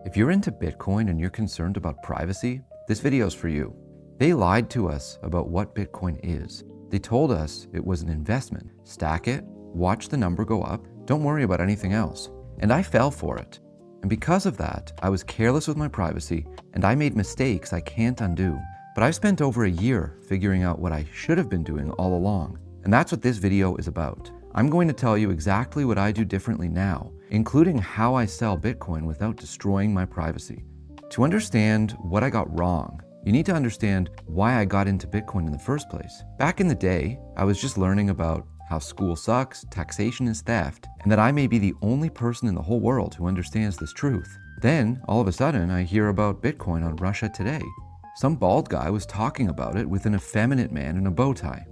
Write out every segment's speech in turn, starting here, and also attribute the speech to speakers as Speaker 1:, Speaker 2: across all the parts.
Speaker 1: If you're into Bitcoin and you're concerned about privacy, this video's for you. They lied to us about what Bitcoin is. They told us it was an investment. Stack it, watch the number go up, don't worry about anything else. And I fell for it. And because of that, I was careless with my privacy and I made mistakes I can't undo. But I've spent over a year figuring out what I should have been doing all along. And that's what this video is about. I'm going to tell you exactly what I do differently now, including how I sell Bitcoin without destroying my privacy. To understand what I got wrong, you need to understand why I got into Bitcoin in the first place. Back in the day, I was just learning about how school sucks, taxation is theft, and that I may be the only person in the whole world who understands this truth. Then, all of a sudden, I hear about Bitcoin on Russia Today. Some bald guy was talking about it with an effeminate man in a bow tie.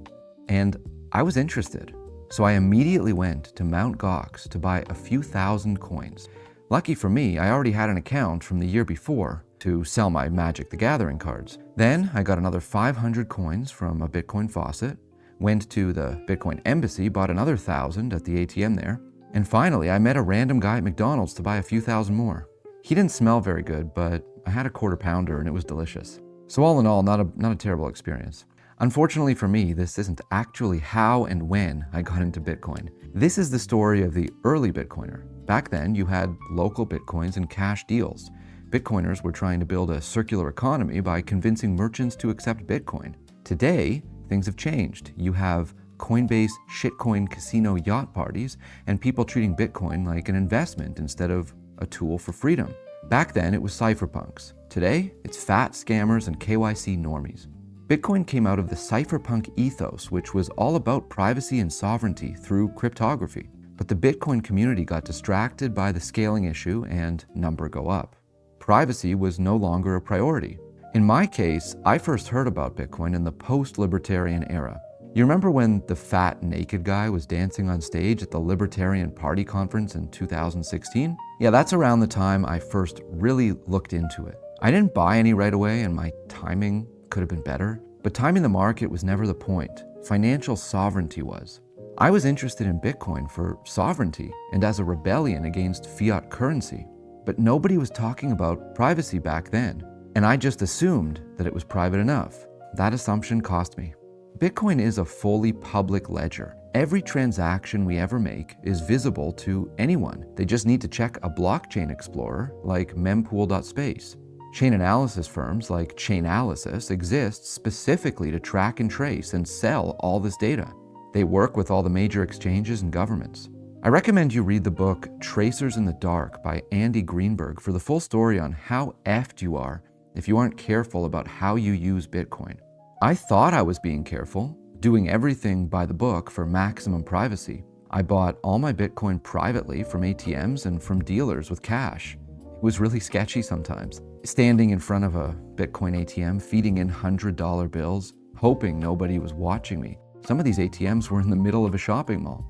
Speaker 1: And I was interested. So I immediately went to Mt. Gox to buy a few thousand coins. Lucky for me, I already had an account from the year before to sell my Magic the Gathering cards. Then I got another 500 coins from a Bitcoin faucet, went to the Bitcoin embassy, bought another 1,000 at the ATM there, and finally I met a random guy at McDonald's to buy a few thousand more. He didn't smell very good, but I had a quarter pounder and it was delicious. So all in all, not a terrible experience. Unfortunately for me, this isn't actually how and when I got into Bitcoin. This is the story of the early Bitcoiner. Back then, you had local Bitcoins and cash deals. Bitcoiners were trying to build a circular economy by convincing merchants to accept Bitcoin. Today, things have changed. You have Coinbase shitcoin casino yacht parties and people treating Bitcoin like an investment instead of a tool for freedom. Back then, it was cypherpunks. Today, it's fat scammers and KYC normies. Bitcoin came out of the cypherpunk ethos, which was all about privacy and sovereignty through cryptography. But the Bitcoin community got distracted by the scaling issue and number go up. Privacy was no longer a priority. In my case, I first heard about Bitcoin in the post-libertarian era. You remember when the fat naked guy was dancing on stage at the Libertarian Party conference in 2016? Yeah, that's around the time I first really looked into it. I didn't buy any right away and my timing could have been better, but timing the market was never the point. Financial sovereignty was. I was interested in Bitcoin for sovereignty and as a rebellion against fiat currency, but nobody was talking about privacy back then, and I just assumed that it was private enough. That assumption cost me. Bitcoin is a fully public ledger. Every transaction we ever make is visible to anyone. They just need to check a blockchain explorer like mempool.space. Chain analysis firms like Chainalysis exist specifically to track and trace and sell all this data. They work with all the major exchanges and governments. I recommend you read the book Tracers in the Dark by Andy Greenberg for the full story on how effed you are if you aren't careful about how you use Bitcoin. I thought I was being careful, doing everything by the book for maximum privacy. I bought all my Bitcoin privately from ATMs and from dealers with cash. It was really sketchy sometimes. Standing in front of a Bitcoin ATM, feeding in $100 bills, hoping nobody was watching me. Some of these ATMs were in the middle of a shopping mall.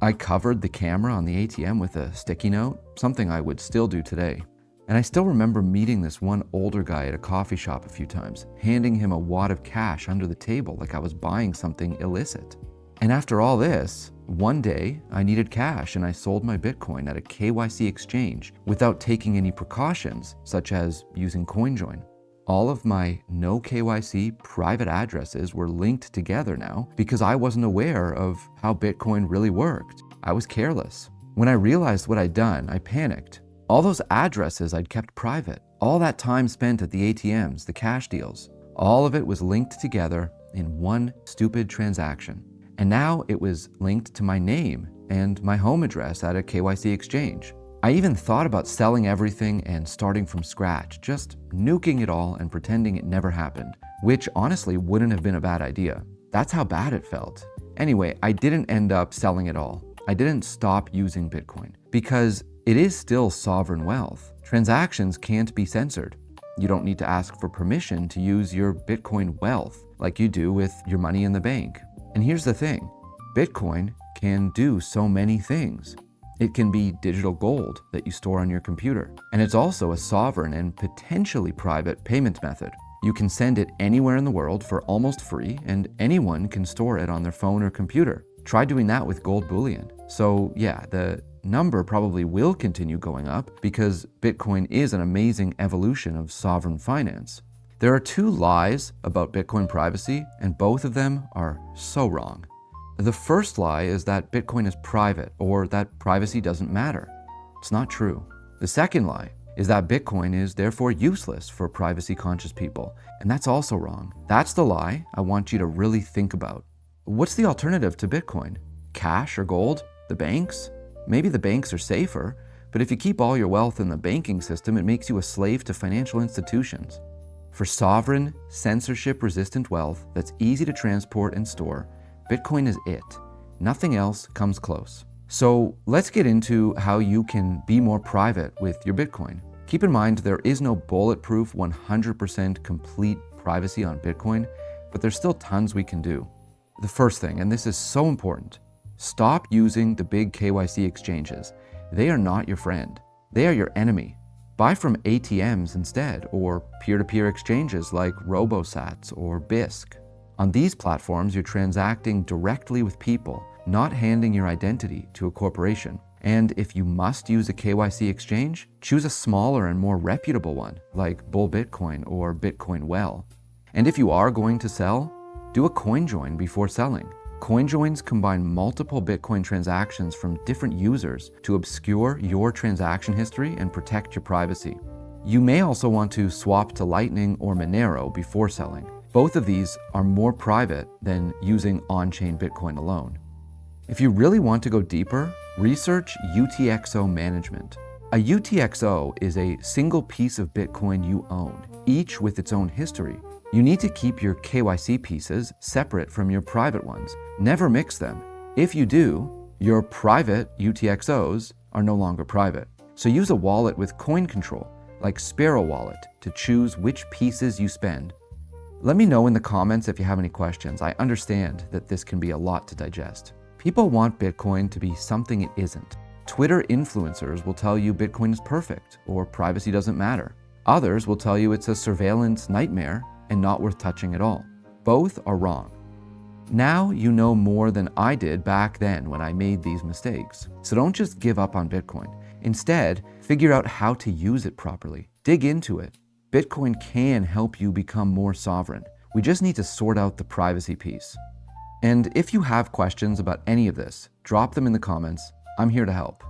Speaker 1: I covered the camera on the ATM with a sticky note, something I would still do today. And I still remember meeting this one older guy at a coffee shop a few times, handing him a wad of cash under the table like I was buying something illicit. And after all this, one day I needed cash and I sold my Bitcoin at a KYC exchange without taking any precautions, such as using CoinJoin. All of my No-KYC private addresses were linked together now because I wasn't aware of how Bitcoin really worked. I was careless. When I realized what I'd done, I panicked. All those addresses I'd kept private, all that time spent at the ATMs, the cash deals, all of it was linked together in one stupid transaction. And now it was linked to my name and my home address at a KYC exchange. I even thought about selling everything and starting from scratch, just nuking it all and pretending it never happened, which honestly wouldn't have been a bad idea. That's how bad it felt. Anyway, I didn't end up selling it all. I didn't stop using Bitcoin because it is still sovereign wealth. Transactions can't be censored. You don't need to ask for permission to use your Bitcoin wealth like you do with your money in the bank. And here's the thing, Bitcoin can do so many things. It can be digital gold that you store on your computer. And it's also a sovereign and potentially private payment method. You can send it anywhere in the world for almost free, and anyone can store it on their phone or computer. Try doing that with gold bullion. So yeah, the number probably will continue going up because Bitcoin is an amazing evolution of sovereign finance. There are two lies about Bitcoin privacy, and both of them are so wrong. The first lie is that Bitcoin is private or that privacy doesn't matter. It's not true. The second lie is that Bitcoin is therefore useless for privacy-conscious people, and that's also wrong. That's the lie I want you to really think about. What's the alternative to Bitcoin? Cash or gold? The banks? Maybe the banks are safer, but if you keep all your wealth in the banking system, it makes you a slave to financial institutions. For sovereign, censorship-resistant wealth that's easy to transport and store, Bitcoin is it. Nothing else comes close. So let's get into how you can be more private with your Bitcoin. Keep in mind, there is no bulletproof 100% complete privacy on Bitcoin, but there's still tons we can do. The first thing, and this is so important, stop using the big KYC exchanges. They are not your friend. They are your enemy. Buy from ATMs instead, or peer-to-peer exchanges like RoboSats or Bisq. On these platforms, you're transacting directly with people, not handing your identity to a corporation. And if you must use a KYC exchange, choose a smaller and more reputable one, like Bull Bitcoin or Bitcoin Well. And if you are going to sell, do a coin join before selling. Coin joins combine multiple Bitcoin transactions from different users to obscure your transaction history and protect your privacy. You may also want to swap to Lightning or Monero before selling. Both of these are more private than using on-chain Bitcoin alone. If you really want to go deeper, research UTXO management. A UTXO is a single piece of Bitcoin you own, each with its own history. You need to keep your KYC pieces separate from your private ones. Never mix them. If you do, your private UTXOs are no longer private. So use a wallet with coin control, like Sparrow Wallet, to choose which pieces you spend. Let me know in the comments if you have any questions. I understand that this can be a lot to digest. People want Bitcoin to be something it isn't. Twitter influencers will tell you Bitcoin is perfect or privacy doesn't matter. Others will tell you it's a surveillance nightmare and not worth touching at all. Both are wrong. Now you know more than I did back then when I made these mistakes. So don't just give up on Bitcoin. Instead, figure out how to use it properly. Dig into it. Bitcoin can help you become more sovereign. We just need to sort out the privacy piece. And if you have questions about any of this, drop them in the comments. I'm here to help.